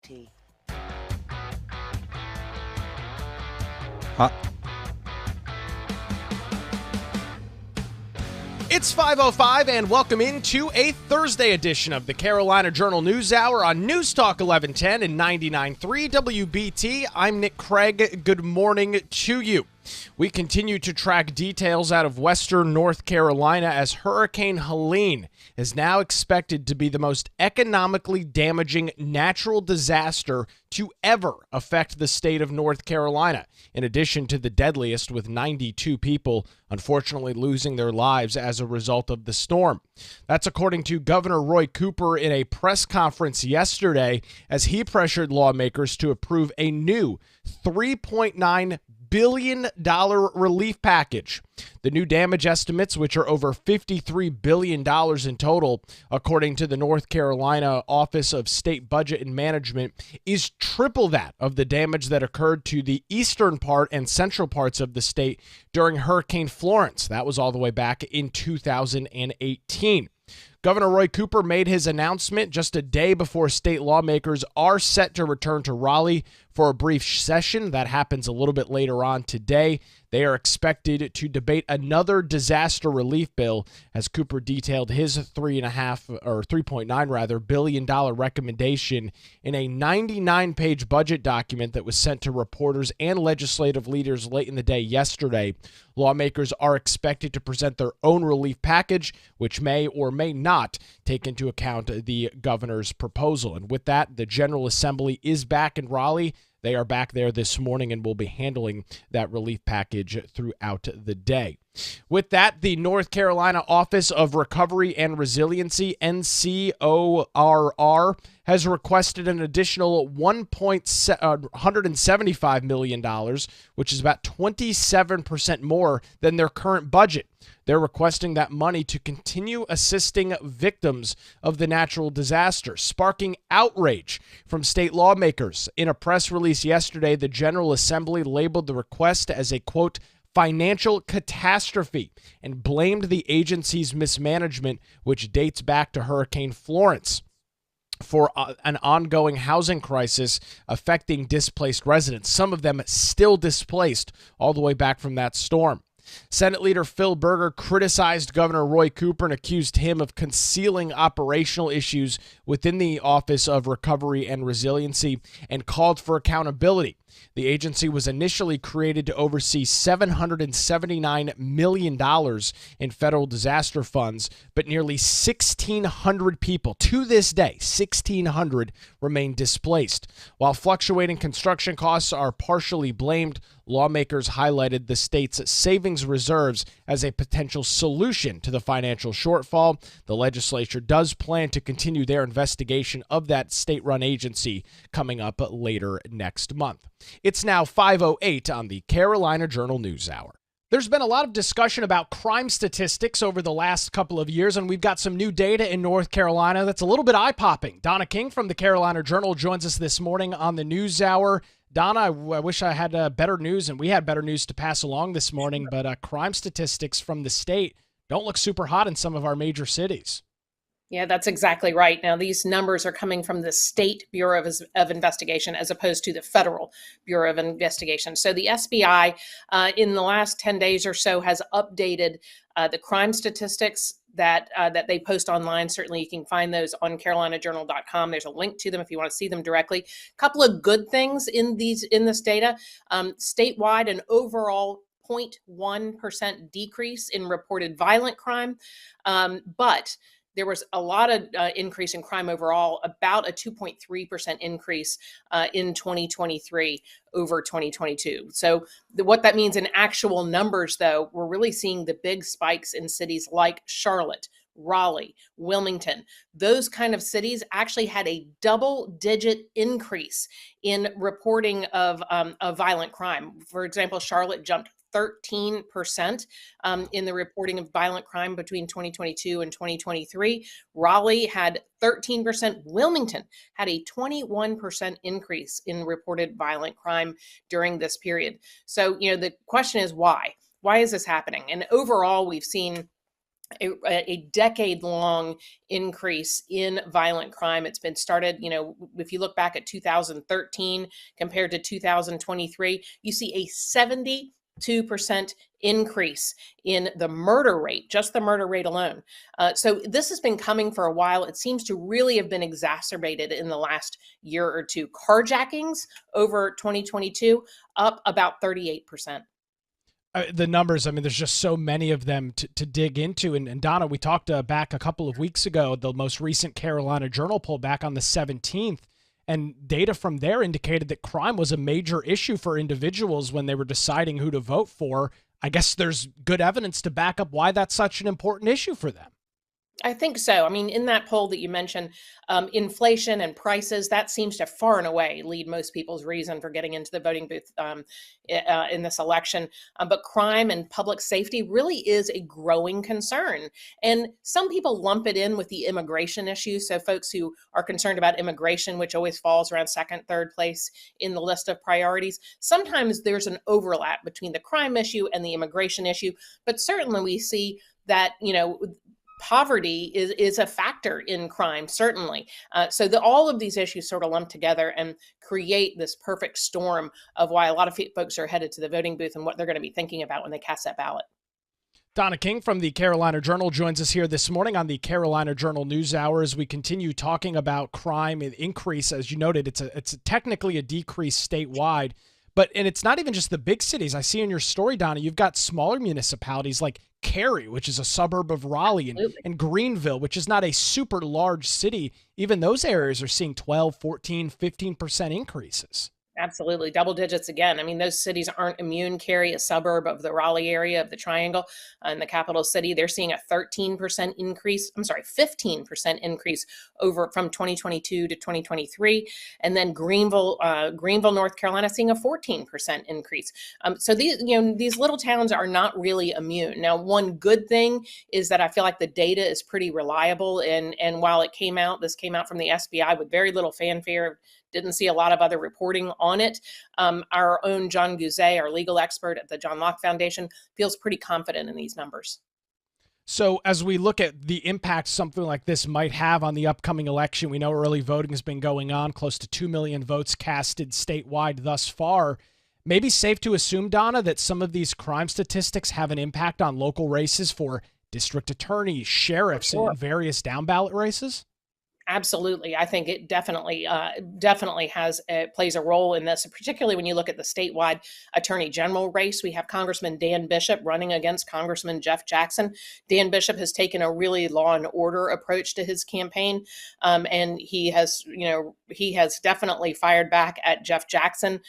T. Huh? It's 5:05 and welcome into a Thursday edition of the Carolina Journal News Hour on News Talk 1110 and 99.3 WBT. I'm Nick Craig. Good morning to you. We continue to track details out of western North Carolina as Hurricane Helene is now expected to be the most economically damaging natural disaster to ever affect the state of North Carolina, in addition to the deadliest, with 92 people unfortunately losing their lives as a result of the storm. That's according to Governor Roy Cooper in a press conference yesterday as he pressured lawmakers to approve a new $3.9 billion relief package. The new damage estimates, which are over $53 billion in total, according to the North Carolina Office of State Budget and Management, is triple that of the damage that occurred to the eastern part and central parts of the state during Hurricane Florence. That was all the way back in 2018. Governor Roy Cooper made his announcement just a day before state lawmakers are set to return to Raleigh for a brief session. That happens a little bit later on today. They are expected to debate another disaster relief bill as Cooper detailed his $3.9 billion recommendation in a 99-page budget document that was sent to reporters and legislative leaders late in the day yesterday. Lawmakers are expected to present their own relief package, which may or may not take into account the governor's proposal. And with that, the General Assembly is back in Raleigh. They are back there this morning and will be handling that relief package throughout the day. With that, the North Carolina Office of Recovery and Resiliency, NCORR, has requested an additional $175 million, which is about 27% more than their current budget. They're requesting that money to continue assisting victims of the natural disaster, sparking outrage from state lawmakers. In a press release yesterday, the General Assembly labeled the request as a, quote, financial catastrophe and blamed the agency's mismanagement, which dates back to Hurricane Florence, for an ongoing housing crisis affecting displaced residents, some of them still displaced all the way back from that storm. Senate Leader Phil Berger criticized Governor Roy Cooper and accused him of concealing operational issues within the Office of Recovery and Resiliency and called for accountability. The agency was initially created to oversee $779 million in federal disaster funds, but nearly 1,600 people, to this day, 1,600 remain displaced. While fluctuating construction costs are partially blamed, lawmakers highlighted the state's savings reserves as a potential solution to the financial shortfall. The legislature does plan to continue their investigation of that state-run agency coming up later next month. It's now 5:08 on the Carolina Journal News Hour. There's been a lot of discussion about crime statistics over the last couple of years, and we've got some new data in North Carolina that's a little bit eye-popping. Donna King from the Carolina Journal joins us this morning on the News Hour. Donna, I wish I had better news, and we had better news to pass along this morning, but crime statistics from the state don't look super hot in some of our major cities. Yeah, that's exactly right. Now, these numbers are coming from the State Bureau of Investigation as opposed to the Federal Bureau of Investigation. So the SBI in the last 10 days or so has updated the crime statistics that they post online. Certainly, you can find those on carolinajournal.com. There's a link to them if you want to see them directly. A couple of good things in this data. Statewide, an overall 0.1% decrease in reported violent crime, but there was a lot of increase in crime overall, about a 2.3% increase in 2023 over 2022. So what that means in actual numbers, though, we're really seeing the big spikes in cities like Charlotte, Raleigh, Wilmington. Those kind of cities actually had a double-digit increase in reporting of violent crime. For example, Charlotte jumped 13% in the reporting of violent crime between 2022 and 2023. Raleigh had 13%. Wilmington had a 21% increase in reported violent crime during this period. So, the question is why? Why is this happening? And overall, we've seen a decade-long increase in violent crime. It's been started, if you look back at 2013 compared to 2023, you see a 72% increase in the murder rate, just the murder rate alone. So this has been coming for a while. It seems to really have been exacerbated in the last year or two. Carjackings over 2022 up about 38%. The numbers, I mean, there's just so many of them to dig into. And Donna, we talked back a couple of weeks ago, the most recent Carolina Journal poll back on the 17th, and data from there indicated that crime was a major issue for individuals when they were deciding who to vote for. I guess there's good evidence to back up why that's such an important issue for them. I think so. I mean, in that poll that you mentioned, inflation and prices, that seems to far and away lead most people's reason for getting into the voting booth in this election. But crime and public safety really is a growing concern. And some people lump it in with the immigration issue. So folks who are concerned about immigration, which always falls around second, third place in the list of priorities, sometimes there's an overlap between the crime issue and the immigration issue. But certainly we see that, poverty is a factor in crime, certainly. So all of these issues sort of lump together and create this perfect storm of why a lot of folks are headed to the voting booth and what they're going to be thinking about when they cast that ballot. Donna King from the Carolina Journal joins us here this morning on the Carolina Journal News Hour as we continue talking about crime and increase. As you noted, it's technically a decrease statewide. And it's not even just the big cities. I see in your story, Donna, you've got smaller municipalities like Cary, which is a suburb of Raleigh, and Greenville, which is not a super large city. Even those areas are seeing 12, 14, 15% increases. Absolutely. Double digits again. I mean, those cities aren't immune. Cary, a suburb of the Raleigh area of the Triangle in the capital city, they're seeing a 13% increase. 15% increase over from 2022 to 2023. And then Greenville, North Carolina, seeing a 14% increase. So these little towns are not really immune. Now, one good thing is that I feel like the data is pretty reliable. And while this came out from the SBI with very little fanfare, didn't see a lot of other reporting on it. Our own John Guzet, our legal expert at the John Locke Foundation, feels pretty confident in these numbers. So as we look at the impact something like this might have on the upcoming election, we know early voting has been going on, close to 2 million votes casted statewide thus far. Maybe safe to assume, Donna, that some of these crime statistics have an impact on local races for district attorneys, sheriffs, and various down ballot races? Absolutely. I think it definitely plays a role in this, particularly when you look at the statewide attorney general race. We have Congressman Dan Bishop running against Congressman Jeff Jackson. Dan Bishop has taken a really law and order approach to his campaign. And he has definitely fired back at Jeff Jackson,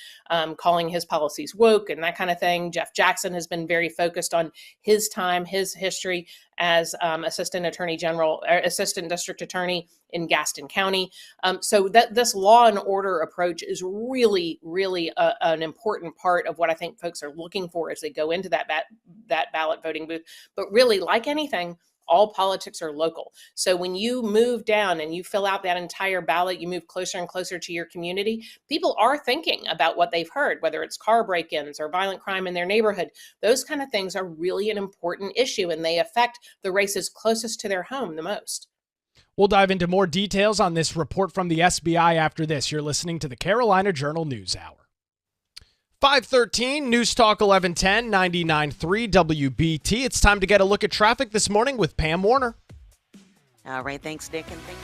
calling his policies woke and that kind of thing. Jeff Jackson has been very focused on his time, his history as assistant district attorney in Gaston County. So that this law and order approach is really, really an important part of what I think folks are looking for as they go into that ballot voting booth. But really, like anything, all politics are local. So when you move down and you fill out that entire ballot, you move closer and closer to your community, people are thinking about what they've heard, whether it's car break-ins or violent crime in their neighborhood. Those kind of things are really an important issue, and they affect the races closest to their home the most. We'll dive into more details on this report from the SBI after this. You're listening to the Carolina Journal News Hour. 513 News Talk 1110 99.3 WBT. It's time to get a look at traffic this morning with Pam Warner. All right, thanks, Nick, and thanks.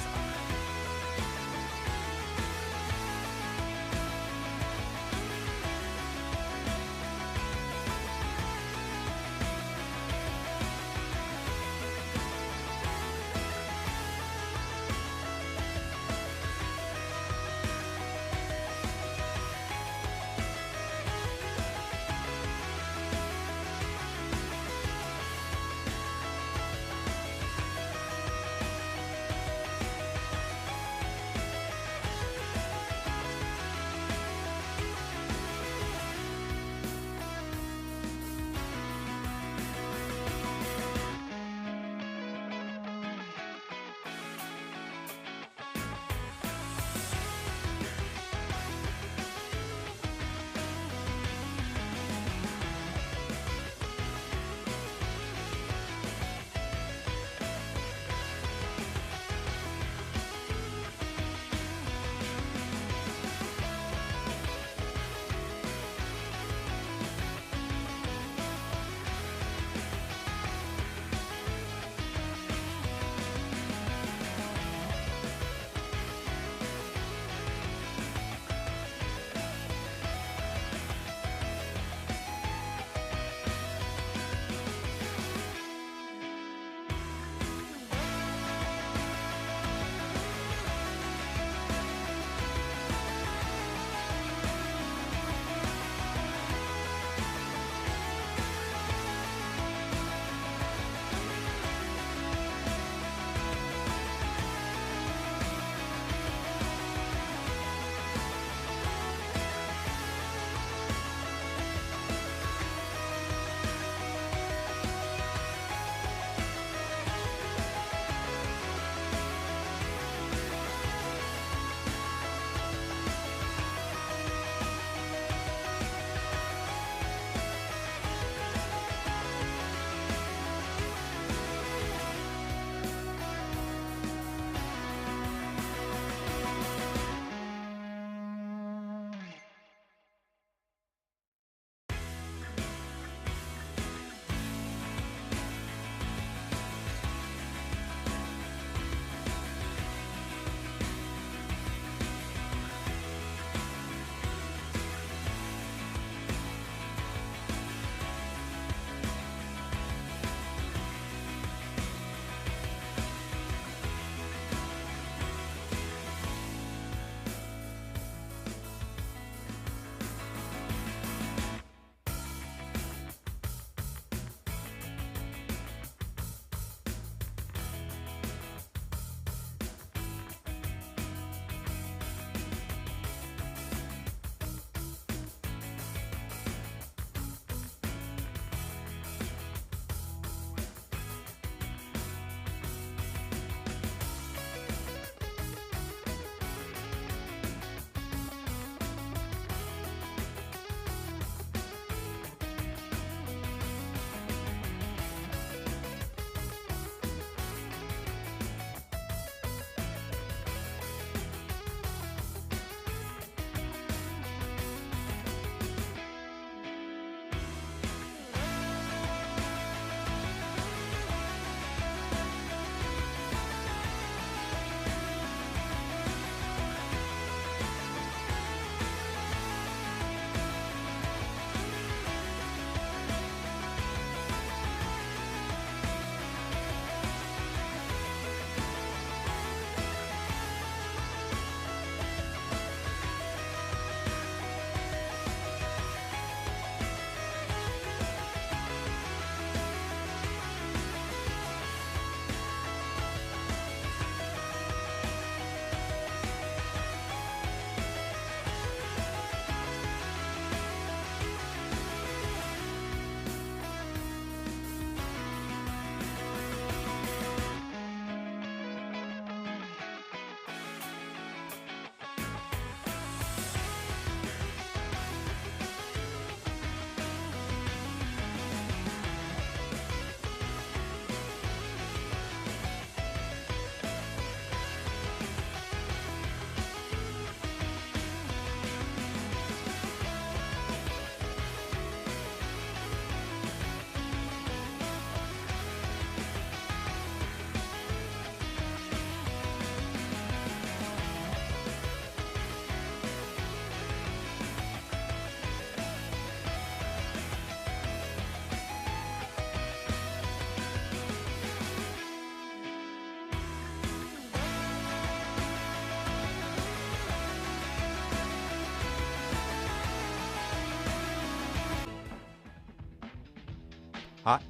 Hot.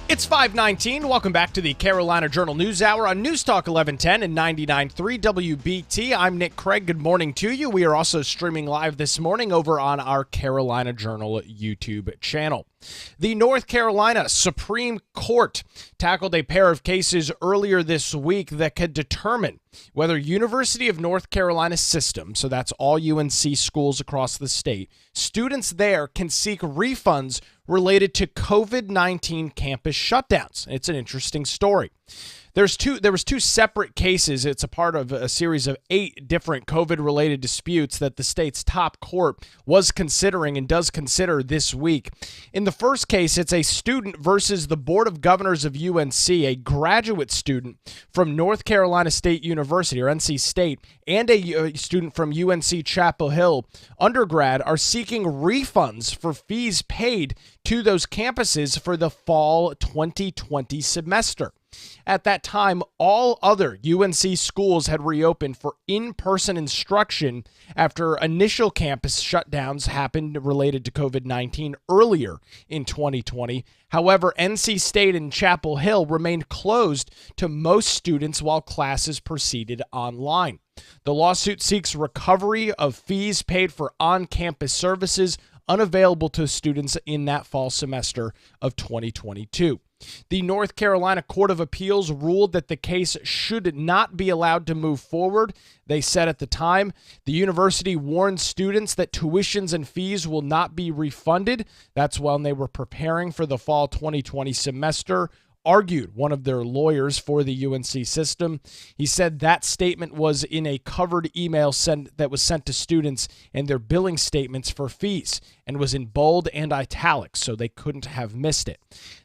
It's 5:19. Welcome back to the Carolina Journal News Hour on News Talk 1110 and 99.3 WBT. I'm Nick Craig. Good morning to you. We are also streaming live this morning over on our Carolina Journal YouTube channel. The North Carolina Supreme Court tackled a pair of cases earlier this week that could determine whether University of North Carolina system, so that's all UNC schools across the state, students there can seek refunds related to COVID-19 campus shutdowns. It's an interesting story. There was two separate cases. It's a part of a series of 8 different COVID-related disputes that the state's top court was considering and does consider this week. In the first case, it's a student versus the Board of Governors of UNC, a graduate student from North Carolina State University, or NC State, and a student from UNC Chapel Hill undergrad are seeking refunds for fees paid to those campuses for the fall 2020 semester. At that time, all other UNC schools had reopened for in-person instruction after initial campus shutdowns happened related to COVID-19 earlier in 2020. However, NC State and Chapel Hill remained closed to most students while classes proceeded online. The lawsuit seeks recovery of fees paid for on-campus services unavailable to students in that fall semester of 2022. The North Carolina Court of Appeals ruled that the case should not be allowed to move forward. They said at the time, the university warned students that tuitions and fees will not be refunded. That's when they were preparing for the fall 2020 semester, argued one of their lawyers for the UNC system. He said that statement was in a covered email that was sent to students and their billing statements for fees and was in bold and italics, so they couldn't have missed it.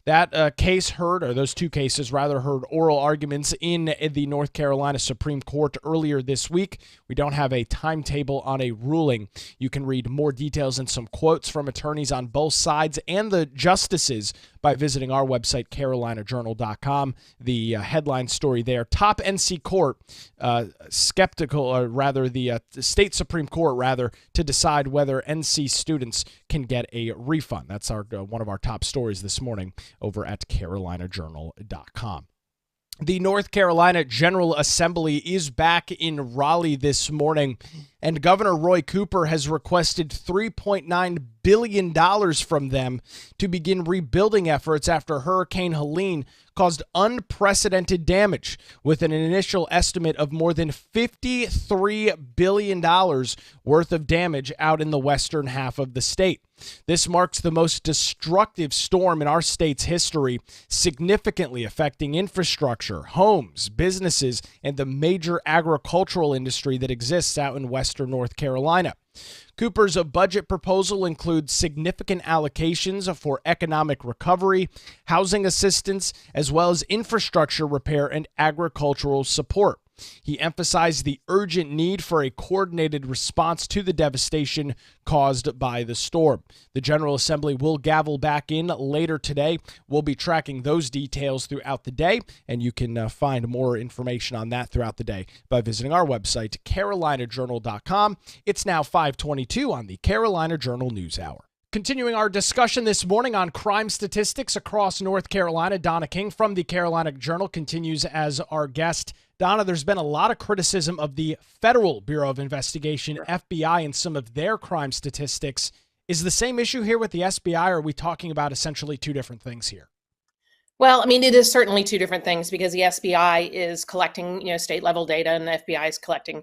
That those two cases heard oral arguments in the North Carolina Supreme Court earlier this week. We don't have a timetable on a ruling. You can read more details and some quotes from attorneys on both sides and the justices by visiting our website, carolinajournal.com. The headline story there, top NC court skeptical, or rather the state Supreme Court, to decide whether NC students can get a refund. That's our one of our top stories this morning over at carolinajournal.com. The North Carolina General Assembly is back in Raleigh this morning, and Governor Roy Cooper has requested $3.9 billion from them to begin rebuilding efforts after Hurricane Helene caused unprecedented damage, with an initial estimate of more than $53 billion worth of damage out in the western half of the state. This marks the most destructive storm in our state's history, significantly affecting infrastructure, homes, businesses, and the major agricultural industry that exists out in western North Carolina. Cooper's budget proposal includes significant allocations for economic recovery, housing assistance, as well as infrastructure repair and agricultural support. He emphasized the urgent need for a coordinated response to the devastation caused by the storm. The General Assembly will gavel back in later today. We'll be tracking those details throughout the day, and you can find more information on that throughout the day by visiting our website, carolinajournal.com. It's now 5:22 on the Carolina Journal News Hour. Continuing our discussion this morning on crime statistics across North Carolina, Donna King from the Carolina Journal continues as our guest. Donna, there's been a lot of criticism of the Federal Bureau of Investigation, FBI, and some of their crime statistics. Is the same issue here with the SBI, or are we talking about essentially two different things here? Well, I mean, it is certainly two different things because the SBI is collecting, state level data, and the FBI is collecting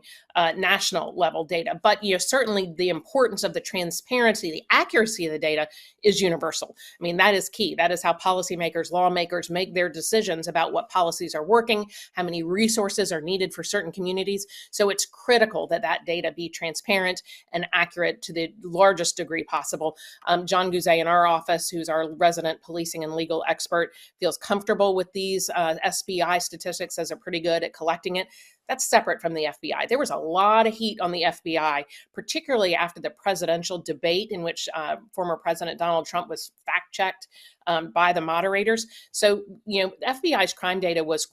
national level data. But, certainly the importance of the transparency, the accuracy of the data is universal. I mean, that is key. That is how policymakers, lawmakers make their decisions about what policies are working, how many resources are needed for certain communities. So it's critical that that data be transparent and accurate to the largest degree possible. John Guzet in our office, who's our resident policing and legal expert, feels comfortable with these SBI statistics, as they're pretty good at collecting it. That's separate from the FBI. There was a lot of heat on the FBI, particularly after the presidential debate in which former President Donald Trump was fact-checked by the moderators. So, FBI's crime data was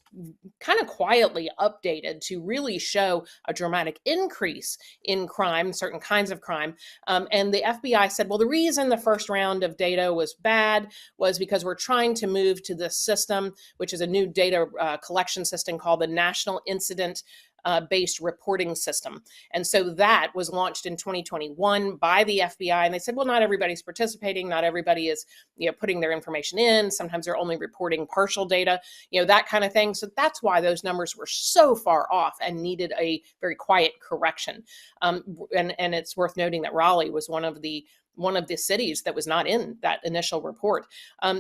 kind of quietly updated to really show a dramatic increase in crime, certain kinds of crime. And the FBI said, well, the reason the first round of data was bad was because we're trying to move to this system, which is a new data collection system called the National Incident Based Reporting System. And so that was launched in 2021 by the FBI. And they said, well, not everybody's participating. Not everybody is, putting their information in. Sometimes they're only reporting partial data, that kind of thing. So that's why those numbers were so far off and needed a very quiet correction. And it's worth noting that Raleigh was one of the cities that was not in that initial report.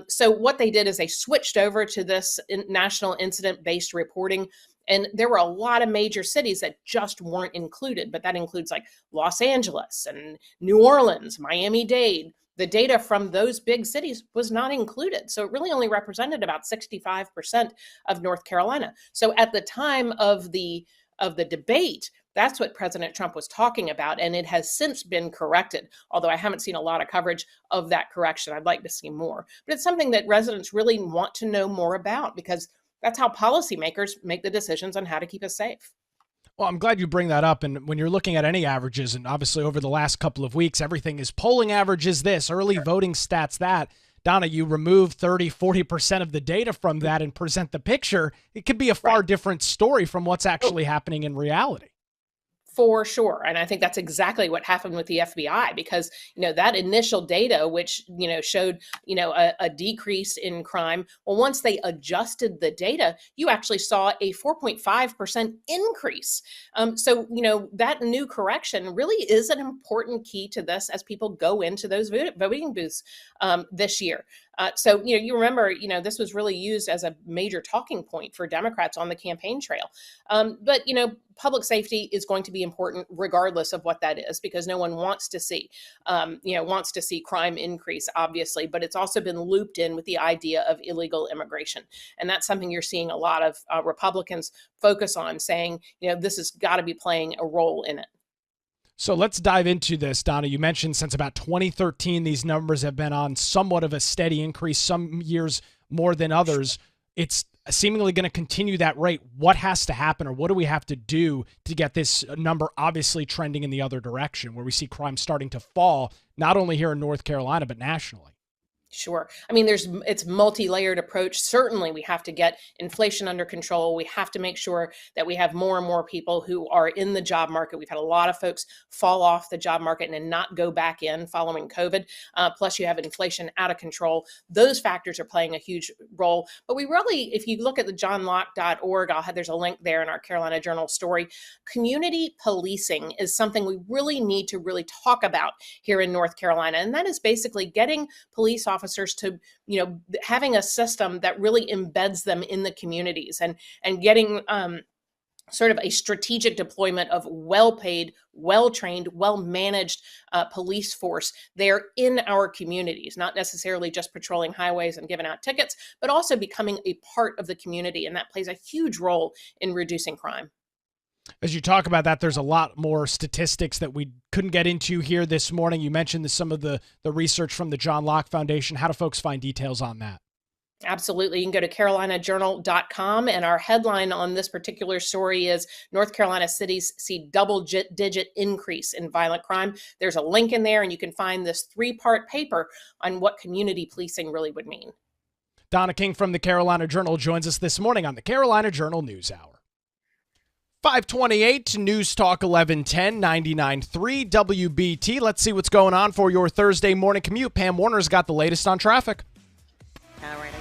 So what they did is they switched over to this national incident-based reporting. And there were a lot of major cities that just weren't included, but that includes like Los Angeles and New Orleans, Miami-Dade. The data from those big cities was not included. So it really only represented about 65% of North Carolina. So at the time of the debate, that's what President Trump was talking about, and it has since been corrected, although I haven't seen a lot of coverage of that correction. I'd like to see more. But it's something that residents really want to know more about because that's how policymakers make the decisions on how to keep us safe. Well, I'm glad you bring that up. And when you're looking at any averages, and obviously over the last couple of weeks, everything is polling averages this, early voting stats that. Donna, you remove 30, 40% of the data from that and present the picture, it could be a far different story from what's actually happening in reality. For sure. And I think that's exactly what happened with the FBI because, that initial data, which, showed, a decrease in crime. Well, once they adjusted the data, you actually saw a 4.5% increase. So, that new correction really is an important key to this as people go into those voting booths this year. So, you remember, this was really used as a major talking point for Democrats on the campaign trail. But, public safety is going to be important regardless of what that is, because no one wants to see, crime increase, obviously, but it's also been looped in with the idea of illegal immigration. And that's something you're seeing a lot of Republicans focus on, saying, this has got to be playing a role in it. So let's dive into this, Donna. You mentioned since about 2013, these numbers have been on somewhat of a steady increase, some years more than others. It's seemingly going to continue that rate. What has to happen, or what do we have to do to get this number obviously trending in the other direction, where we see crime starting to fall, not only here in North Carolina, but nationally? Sure. I mean, it's multi-layered approach. Certainly, we have to get inflation under control. We have to make sure that we have more and more people who are in the job market. We've had a lot of folks fall off the job market and not go back in following COVID. Plus, you have inflation out of control. Those factors are playing a huge role. But we really, if you look at the johnlocke.org, there's a link there in our Carolina Journal story. Community policing is something we really need to really talk about here in North Carolina. And that is basically getting police officers to, having a system that really embeds them in the communities and getting sort of a strategic deployment of well-paid, well-trained, well-managed police force there in our communities, not necessarily just patrolling highways and giving out tickets, but also becoming a part of the community. And that plays a huge role in reducing crime. As you talk about that, there's a lot more statistics that we couldn't get into here this morning. You mentioned some of the research from the John Locke Foundation. How do folks find details on that? Absolutely. You can go to carolinajournal.com, and our headline on this particular story is North Carolina cities see double-digit increase in violent crime. There's a link in there, and you can find this 3-part paper on what community policing really would mean. Donna King from the Carolina Journal joins us this morning on the Carolina Journal News Hour. 528 News Talk 1110 99.3 WBT. Let's see what's going on for your Thursday morning commute. Pam Warner's got the latest on traffic. All right.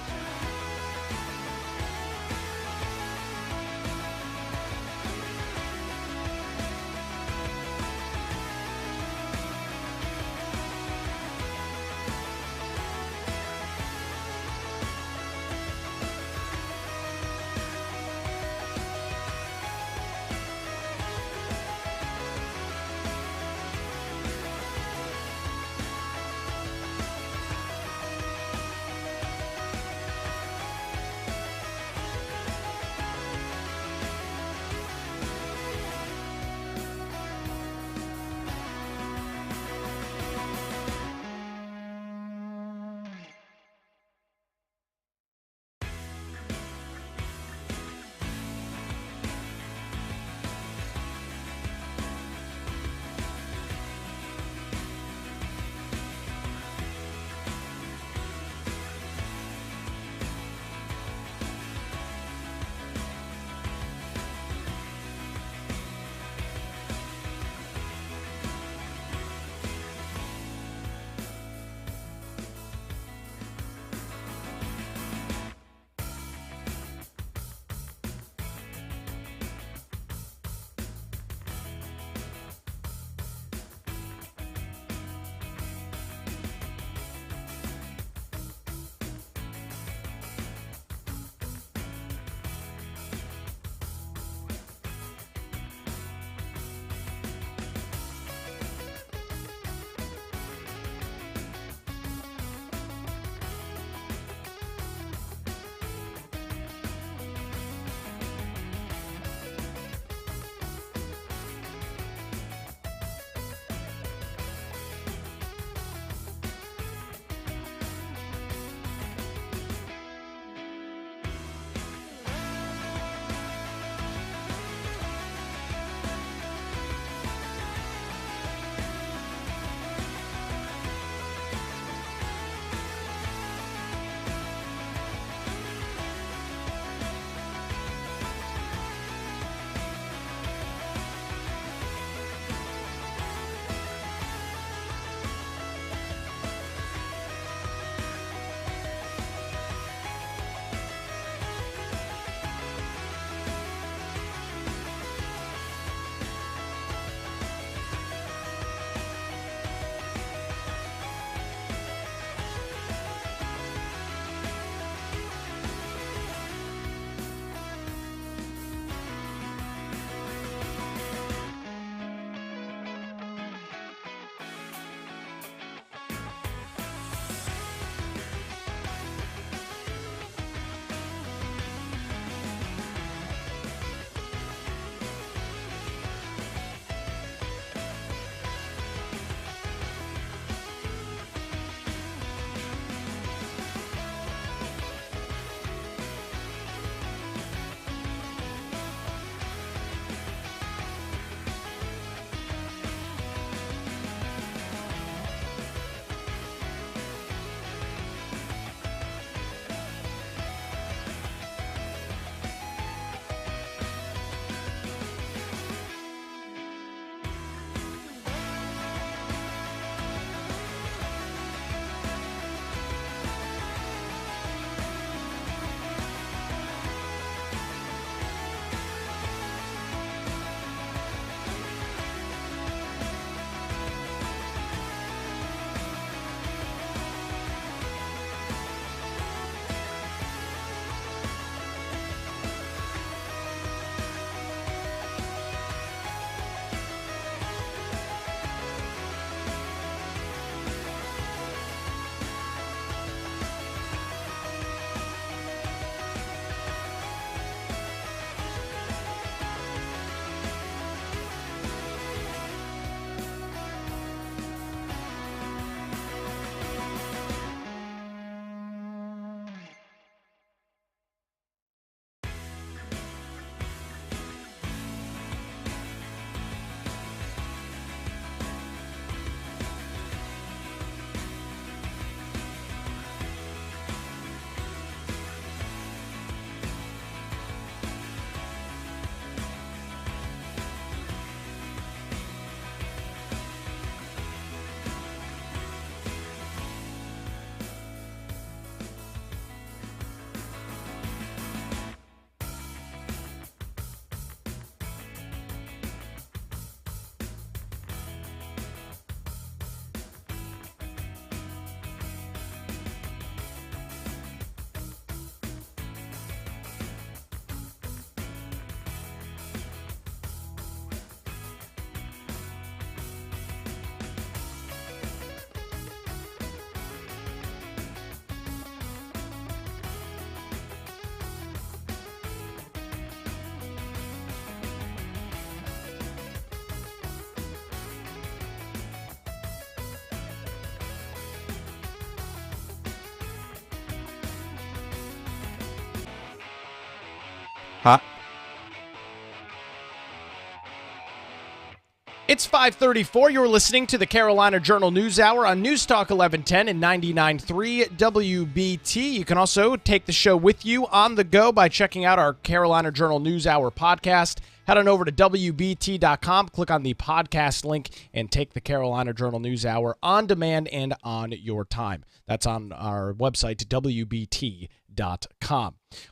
It's 5:34. You're listening to the Carolina Journal News Hour on News Talk 1110 and 99.3 WBT. You can also take the show with you on the go by checking out our Carolina Journal News Hour podcast. Head on over to WBT.com, click on the podcast link, and take the Carolina Journal News Hour on demand and on your time. That's on our website, WBT.com.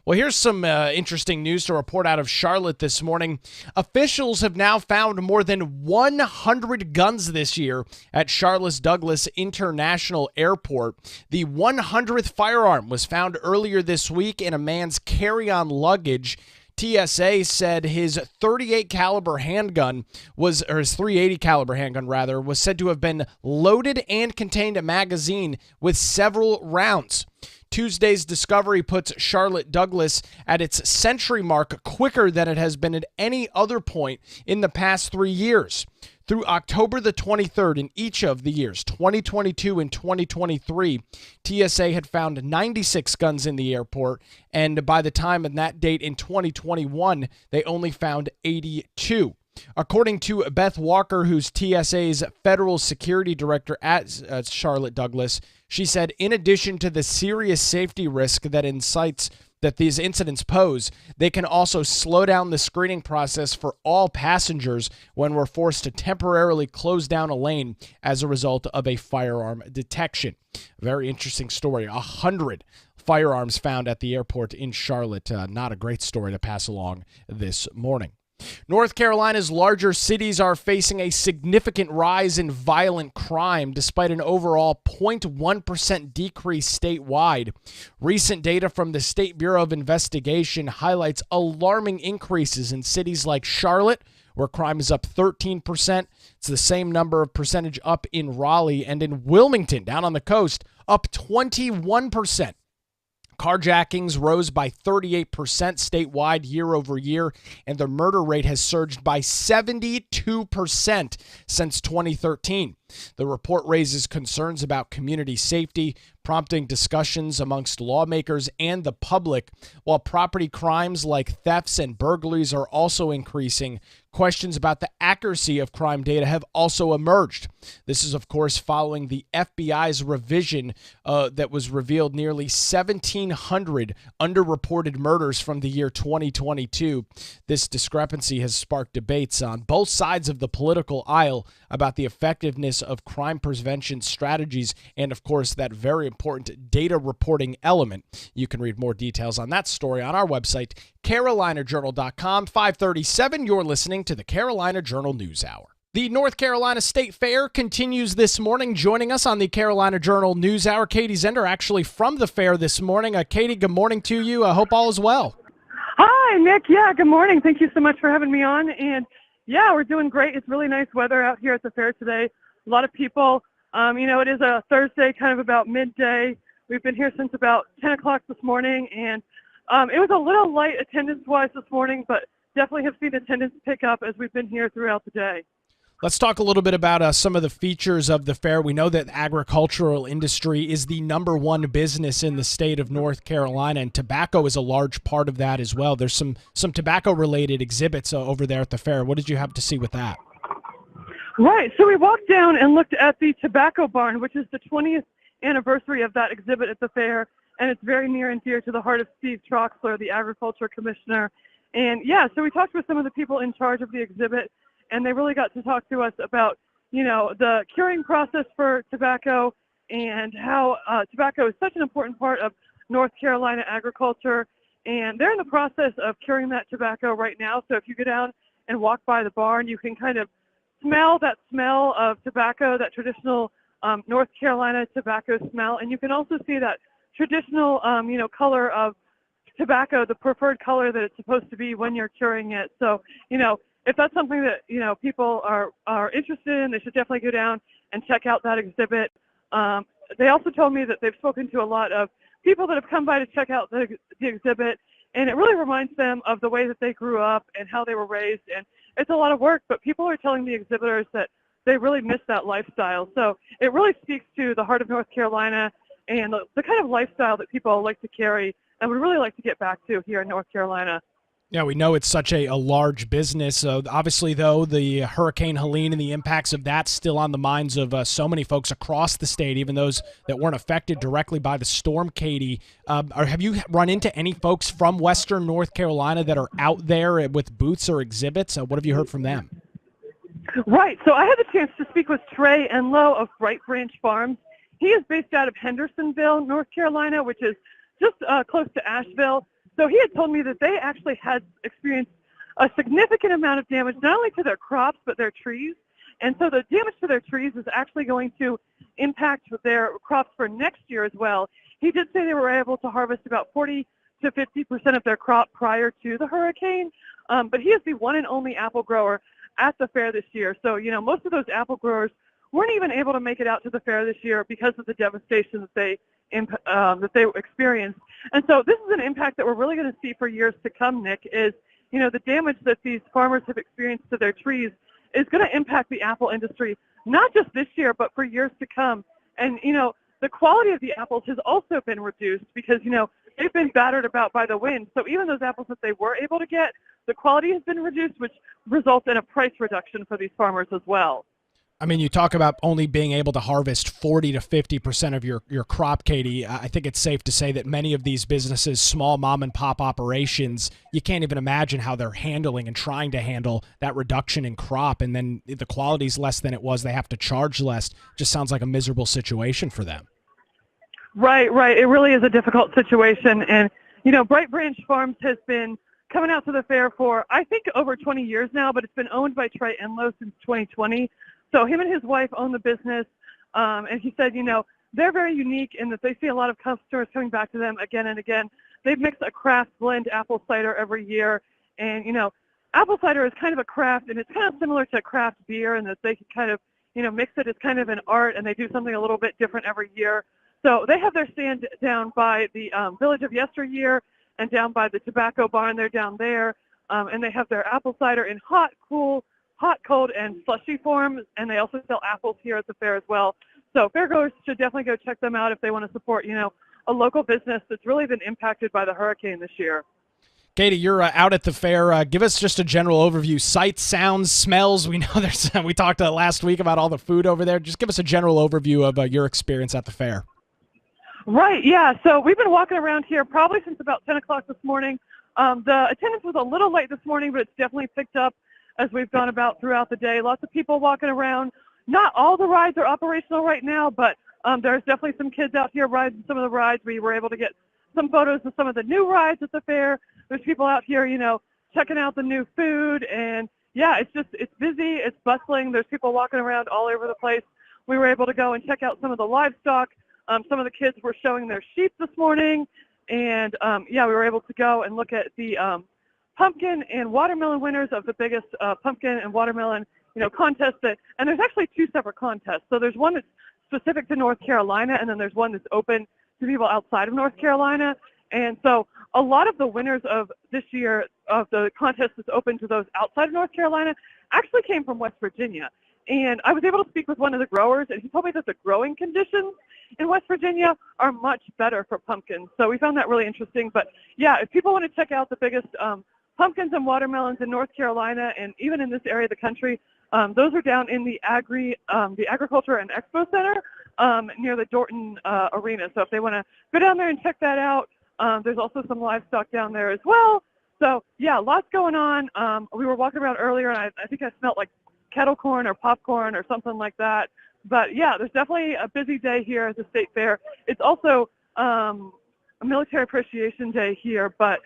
Well, here's some interesting news to report out of Charlotte this morning. Officials have now found more than 100 guns this year at Charles Douglas International Airport. The 100th firearm was found earlier this week in a man's carry-on luggage. TSA said his .38 caliber handgun was, or his .380 caliber handgun rather, was said to have been loaded and contained a magazine with several rounds. Tuesday's discovery puts Charlotte Douglas at its century mark quicker than it has been at any other point in the past 3 years. Through October the 23rd in each of the years, 2022 and 2023, TSA had found 96 guns in the airport, and by the time of that date in 2021, they only found 82. According to Beth Walker, who's TSA's federal security director at Charlotte Douglas, she said, in addition to the serious safety risk that these incidents pose, they can also slow down the screening process for all passengers when we're forced to temporarily close down a lane as a result of a firearm detection. Very interesting story. 100 firearms found at the airport in Charlotte. Not a great story to pass along this morning. North Carolina's larger cities are facing a significant rise in violent crime despite an overall 0.1% decrease statewide. Recent data from the State Bureau of Investigation highlights alarming increases in cities like Charlotte, where crime is up 13%. It's the same number of percentage up in Raleigh, and in Wilmington, down on the coast, up 21%. Carjackings rose by 38% statewide year over year, and the murder rate has surged by 72% since 2013. The report raises concerns about community safety, prompting discussions amongst lawmakers and the public. While property crimes like thefts and burglaries are also increasing, questions about the accuracy of crime data have also emerged. This is, of course, following the FBI's revision that was revealed nearly 1,700 underreported murders from the year 2022. This discrepancy has sparked debates on both sides of the political aisle about the effectiveness of crime prevention strategies and, of course, that very important data reporting element. You can read more details on that story on our website, carolinajournal.com. 5:37, you're listening to the Carolina Journal News Hour. The North Carolina State Fair continues this morning. Joining us on the Carolina Journal News Hour, Katie Zender, actually from the fair this morning. Katie, good morning to you. I hope all is well. Hi, Nick. Yeah, good morning. Thank you so much for having me on. And yeah, we're doing great. It's really nice weather out here at the fair today. A lot of people. It is a Thursday, kind of about midday. We've been here since about 10 o'clock this morning, and it was a little light attendance-wise this morning, but definitely have seen attendance pick up as we've been here throughout the day. Let's talk a little bit about some of the features of the fair. We know that the agricultural industry is the number one business in the state of North Carolina, and tobacco is a large part of that as well. There's some tobacco-related exhibits over there at the fair. What did you have to see with that? Right. So we walked down and looked at the Tobacco Barn, which is the 20th anniversary of that exhibit at the fair, and it's very near and dear to the heart of Steve Troxler, the Agriculture Commissioner. And yeah, so we talked with some of the people in charge of the exhibit, and they really got to talk to us about, the curing process for tobacco and how tobacco is such an important part of North Carolina agriculture. And they're in the process of curing that tobacco right now. So if you go down and walk by the barn, you can kind of smell that smell of tobacco, that traditional North Carolina tobacco smell. And you can also see that traditional, color of tobacco, the preferred color that it's supposed to be when you're curing it. So, if that's something that, people are interested in, they should definitely go down and check out that exhibit. They also told me that they've spoken to a lot of people that have come by to check out the exhibit, and it really reminds them of the way that they grew up and how they were raised. And it's a lot of work, but people are telling the exhibitors that they really miss that lifestyle. So it really speaks to the heart of North Carolina and the kind of lifestyle that people like to carry and would really like to get back to here in North Carolina. Yeah, we know it's such a large business. Obviously, though, the Hurricane Helene and the impacts of that still on the minds of so many folks across the state, even those that weren't affected directly by the storm, Katie. Have you run into any folks from Western North Carolina that are out there with booths or exhibits? What have you heard from them? Right. So I had the chance to speak with Trey Enlow of Bright Branch Farms. He is based out of Hendersonville, North Carolina, which is just close to Asheville. So he had told me that they actually had experienced a significant amount of damage, not only to their crops, but their trees. And so the damage to their trees is actually going to impact their crops for next year as well. He did say they were able to harvest about 40 to 50% of their crop prior to the hurricane. But he is the one and only apple grower at the fair this year. So, most of those apple growers weren't even able to make it out to the fair this year because of the devastation that they experienced. And so this is an impact that we're really going to see for years to come, Nick, is, the damage that these farmers have experienced to their trees is going to impact the apple industry, not just this year, but for years to come. And, the quality of the apples has also been reduced because, they've been battered about by the wind. So even those apples that they were able to get, the quality has been reduced, which results in a price reduction for these farmers as well. I mean, you talk about only being able to harvest 40 to 50% of your crop, Katie. I think it's safe to say that many of these businesses, small mom and pop operations, you can't even imagine how they're handling and trying to handle that reduction in crop. And then the quality's less than it was. They have to charge less. Just sounds like a miserable situation for them. Right. It really is a difficult situation. And, Bright Branch Farms has been coming out to the fair for, I think, over 20 years now, but it's been owned by Trey Enlow since 2020. So him and his wife own the business, and he said, they're very unique in that they see a lot of customers coming back to them again and again. They mix a craft blend apple cider every year, and, apple cider is kind of a craft, and it's kind of similar to craft beer in that they can kind of, mix it as kind of an art, and they do something a little bit different every year. So they have their stand down by the Village of Yesteryear and down by the Tobacco Barn. They're down there, and they have their apple cider in hot, cold, and slushy form, and they also sell apples here at the fair as well. So fairgoers should definitely go check them out if they want to support, a local business that's really been impacted by the hurricane this year. Katie, you're out at the fair. Give us just a general overview. Sights, sounds, smells. We know we talked last week about all the food over there. Just give us a general overview of your experience at the fair. Right, yeah. So we've been walking around here probably since about 10 o'clock this morning. The attendance was a little late this morning, but it's definitely picked up as we've gone about throughout the day. Lots of people walking around. Not all the rides are operational right now, but there's definitely some kids out here riding some of the rides. We were able to get some photos of some of the new rides at the fair. There's people out here, checking out the new food. And, yeah, it's busy. It's bustling. There's people walking around all over the place. We were able to go and check out some of the livestock. Some of the kids were showing their sheep this morning. And, we were able to go and look at the pumpkin and watermelon winners of the biggest pumpkin and watermelon, contest. And there's actually two separate contests. So there's one that's specific to North Carolina, and then there's one that's open to people outside of North Carolina. And so a lot of the winners of this year of the contest that's open to those outside of North Carolina actually came from West Virginia. And I was able to speak with one of the growers, and he told me that the growing conditions in West Virginia are much better for pumpkins. So we found that really interesting. But, yeah, if people want to check out the biggest pumpkins and watermelons in North Carolina and even in this area of the country, those are down in the Agriculture and Expo Center near the Dorton Arena. So if they want to go down there and check that out, there's also some livestock down there as well. So, yeah, lots going on. We were walking around earlier, and I think I smelled like kettle corn or popcorn or something like that. But, yeah, there's definitely a busy day here at the State Fair. It's also a Military Appreciation Day here, but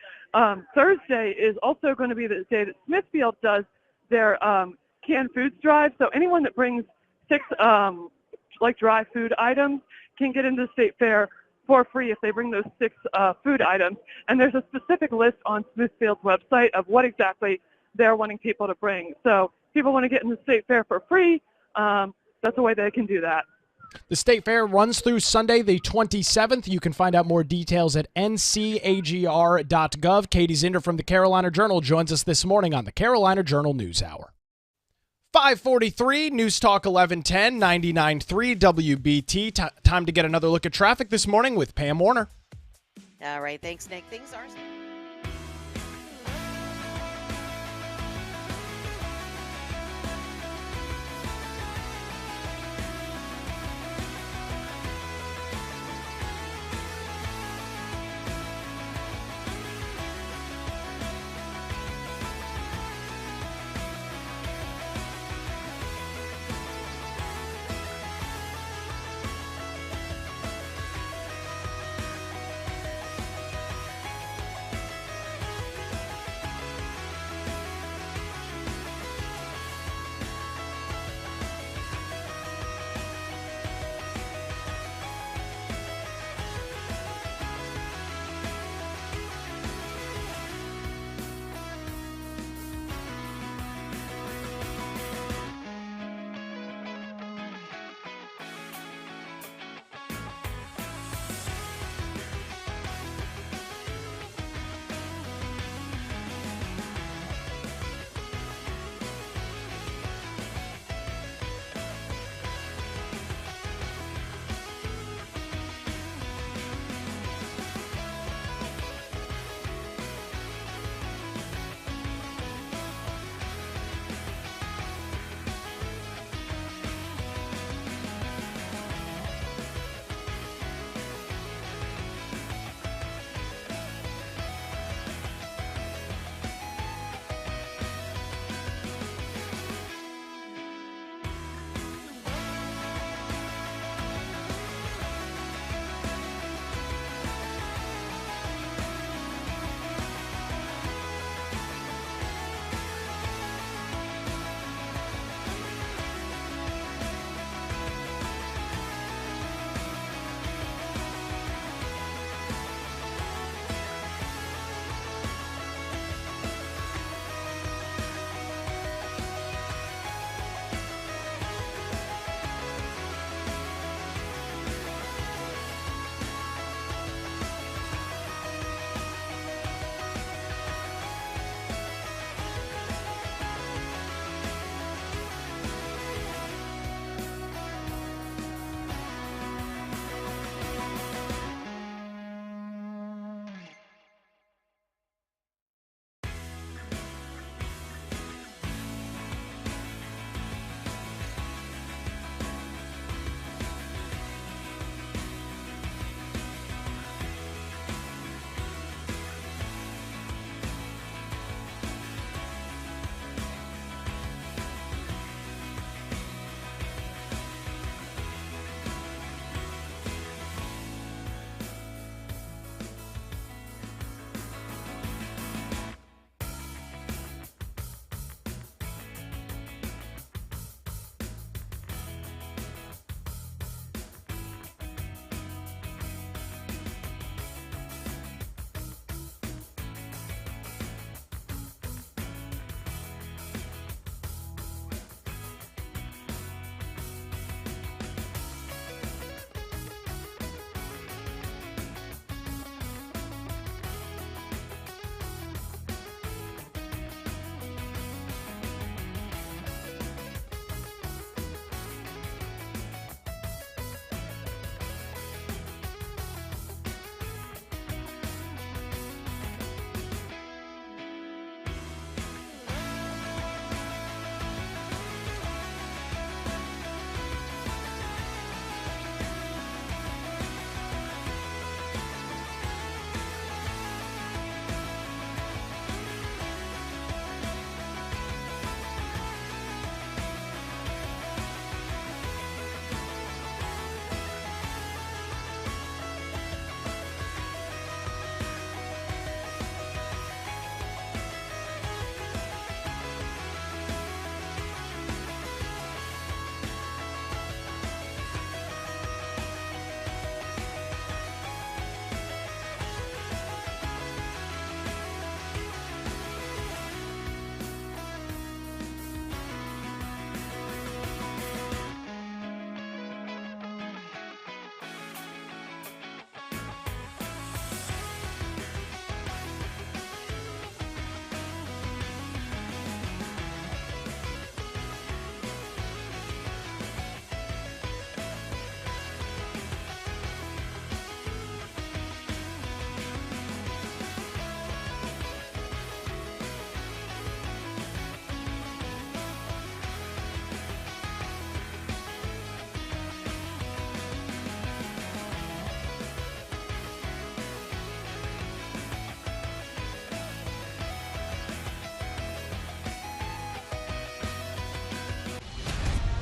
Thursday is also going to be the day that Smithfield does their canned foods drive. So anyone that brings 6 dry food items can get into the State Fair for free if they bring those 6 food items. And there's a specific list on Smithfield's website of what exactly they're wanting people to bring. So if people want to get in the State Fair for free, that's the way they can do that. The State Fair runs through Sunday, the 27th. You can find out more details at ncagr.gov. Katie Zinder from the Carolina Journal joins us this morning on the Carolina Journal News Hour. 543, News Talk 1110, 99.3 WBT. Time to get another look at traffic this morning with Pam Warner. All right, thanks, Nick. Things are...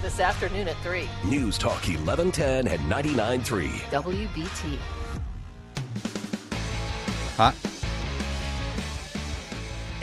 this afternoon at 3. News Talk 1110 and 99.3. WBT. Hot.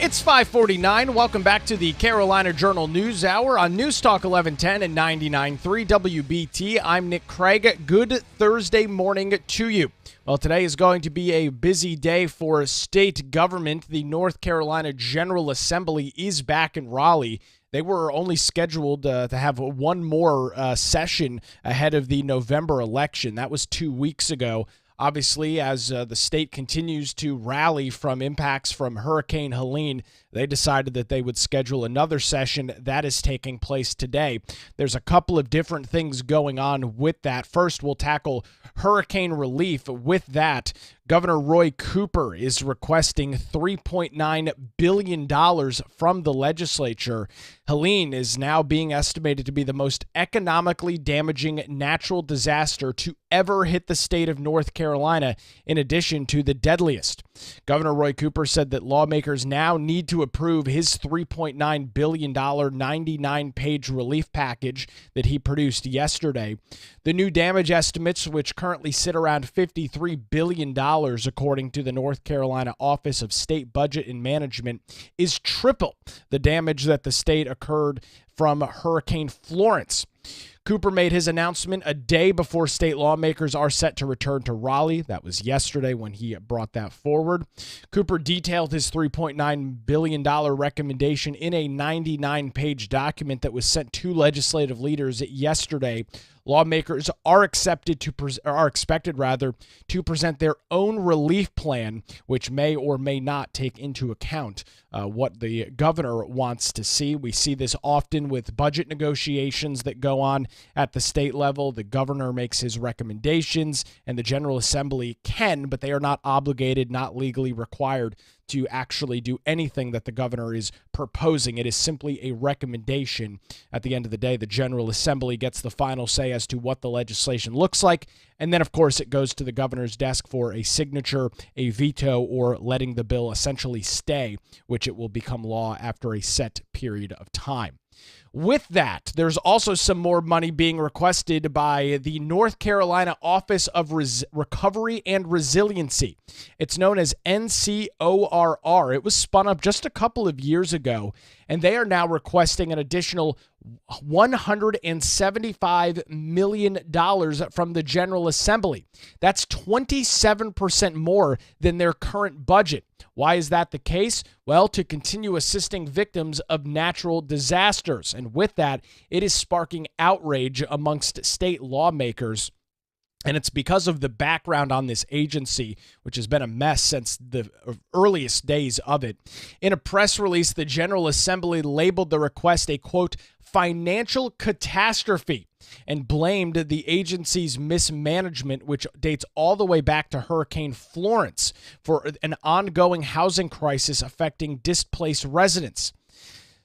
It's 5:49. Welcome back to the Carolina Journal News Hour on News Talk 1110 and 99.3 WBT. I'm Nick Craig. Good Thursday morning to you. Well, today is going to be a busy day for state government. The North Carolina General Assembly is back in Raleigh. They were only scheduled to have one more session ahead of the November election. That was 2 weeks ago. Obviously, as the state continues to rally from impacts from Hurricane Helene, they decided that they would schedule another session that is taking place today. There's a couple of different things going on with that. First, we'll tackle hurricane relief. With that, Governor Roy Cooper is requesting $3.9 billion from the legislature. Helene is now being estimated to be the most economically damaging natural disaster to ever hit the state of North Carolina, in addition to the deadliest. Governor Roy Cooper said that lawmakers now need to approve his $3.9 billion 99-page relief package that he produced yesterday. The new damage estimates, which currently sit around $53 billion, according to the North Carolina Office of State Budget and Management, is triple the damage that the state occurred from Hurricane Florence. Cooper made his announcement a day before state lawmakers are set to return to Raleigh. That was yesterday when he brought that forward. Cooper detailed his $3.9 billion recommendation in a 99-page document that was sent to legislative leaders yesterday. Lawmakers are expected to present their own relief plan, which may or may not take into account what the governor wants to see. We see this often with budget negotiations that go on at the state level. The governor makes his recommendations, and the General Assembly can, but they are not obligated, not legally required to actually do anything that the governor is proposing. It is simply a recommendation. At the end of the day, the General Assembly gets the final say as to what the legislation looks like. And then, of course, it goes to the governor's desk for a signature, a veto, or letting the bill essentially stay, which it will become law after a set period of time. With that, there's also some more money being requested by the North Carolina Office of Recovery and Resiliency. It's known as NCORR. It was spun up just a couple of years ago, and they are now requesting an additional $175 million from the General Assembly. That's 27% more than their current budget. Why is that the case? Well, to continue assisting victims of natural disasters. And with that, it is sparking outrage amongst state lawmakers. And it's because of the background on this agency, which has been a mess since the earliest days of it. In a press release, the General Assembly labeled the request a, quote, financial catastrophe, and blamed the agency's mismanagement, which dates all the way back to Hurricane Florence, for an ongoing housing crisis affecting displaced residents.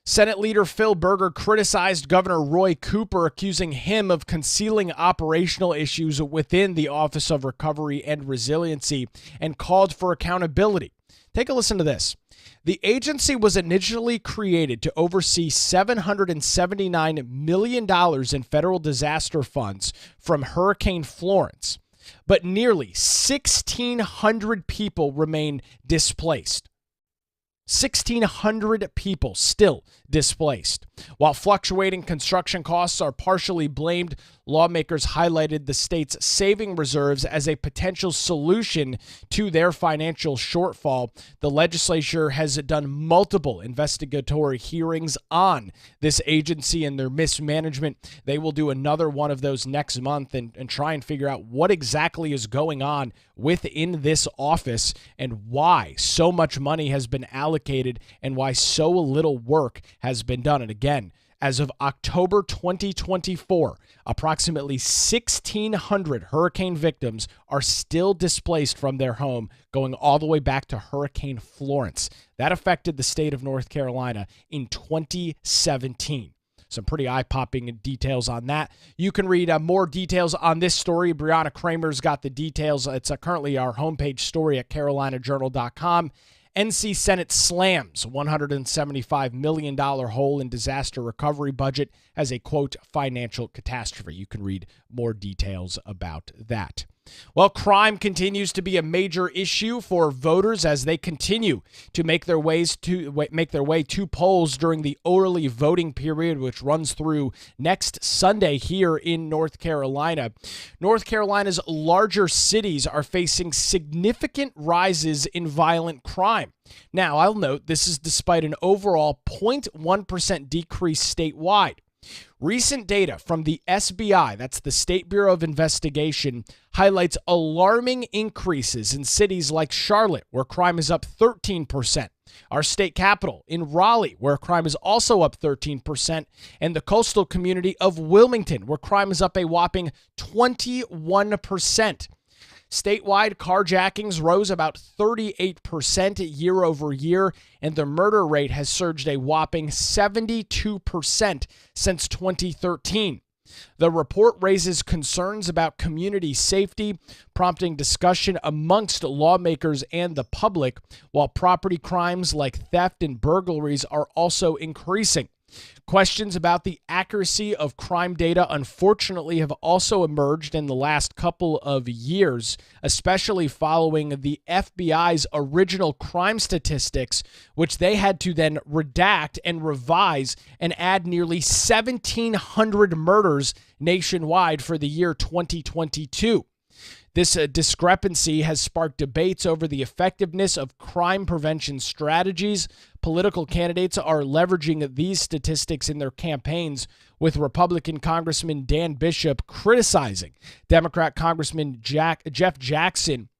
Senate Leader Phil Berger criticized Governor Roy Cooper, accusing him of concealing operational issues within the Office of Recovery and Resiliency, and called for accountability. Take a listen to this. The agency was initially created to oversee $779 million in federal disaster funds from Hurricane Florence, but nearly 1,600 people remain displaced. 1,600 people still displaced. While fluctuating construction costs are partially blamed, lawmakers highlighted the state's saving reserves as a potential solution to their financial shortfall. The legislature has done multiple investigatory hearings on this agency and their mismanagement. They will do another one of those next month and try and figure out what exactly is going on within this office and why so much money has been allocated and why so little work has been done. And again, as of October 2024, approximately 1,600 hurricane victims are still displaced from their home, going all the way back to Hurricane Florence. That affected the state of North Carolina in 2017. Some pretty eye-popping details on that. You can read more details on this story. Brianna Kramer's got the details. It's currently our homepage story at carolinajournal.com. NC Senate slams $175 million hole in disaster recovery budget as a, quote, financial catastrophe. You can read more details about that. Well, crime continues to be a major issue for voters as they continue to make their way to polls during the early voting period, which runs through next Sunday here in North Carolina. North Carolina's larger cities are facing significant rises in violent crime. Now, I'll note this is despite an overall 0.1% decrease statewide. Recent data from the SBI, that's the State Bureau of Investigation, highlights alarming increases in cities like Charlotte, where crime is up 13%, our state capital in Raleigh, where crime is also up 13%, and the coastal community of Wilmington, where crime is up a whopping 21%. Statewide, carjackings rose about 38% year over year, and the murder rate has surged a whopping 72% since 2013. The report raises concerns about community safety, prompting discussion amongst lawmakers and the public, while property crimes like theft and burglaries are also increasing. Questions about the accuracy of crime data, unfortunately, have also emerged in the last couple of years, especially following the FBI's original crime statistics, which they had to then redact and revise and add nearly 1,700 murders nationwide for the year 2022. This discrepancy has sparked debates over the effectiveness of crime prevention strategies. Political candidates are leveraging these statistics in their campaigns, with Republican Congressman Dan Bishop criticizing Democrat Congressman Jeff Jackson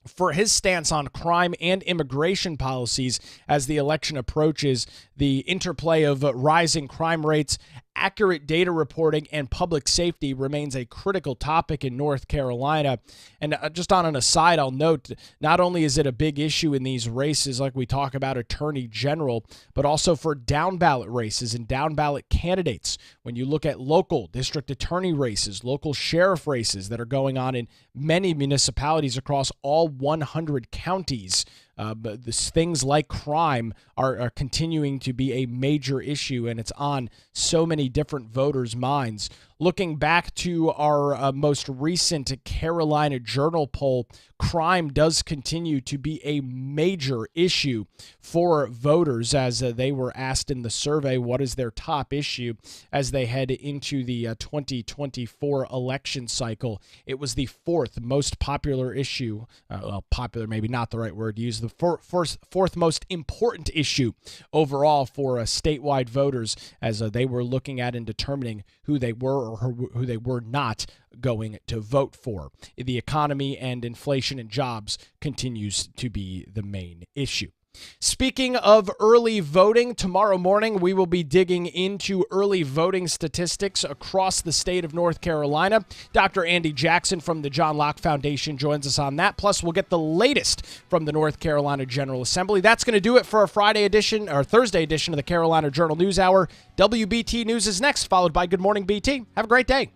for his stance on crime and immigration policies as the election approaches. The interplay of rising crime rates, accurate data reporting, and public safety remains a critical topic in North Carolina. And just on an aside, I'll note, not only is it a big issue in these races, like we talk about Attorney General, but also for down ballot races and down ballot candidates. When you look at local district attorney races, local sheriff races that are going on in many municipalities across all 100 counties, but things like crime are continuing to be a major issue, and it's on so many different voters' minds. Looking back to our most recent Carolina Journal poll, crime does continue to be a major issue for voters as they were asked in the survey what is their top issue as they head into the 2024 election cycle. It was the fourth most popular issue, popular maybe not the right word to use, the fourth most important issue overall for statewide voters as they were looking at and determining who they were or who they were not going to vote for. The economy and inflation and jobs continues to be the main issue. Speaking of early voting, tomorrow morning we will be digging into early voting statistics across the state of North Carolina. Dr. Andy Jackson from the John Locke Foundation joins us on that. Plus, we'll get the latest from the North Carolina General Assembly. That's going to do it for a Thursday edition of the Carolina Journal News Hour. WBT News is next, followed by Good Morning BT. Have a great day.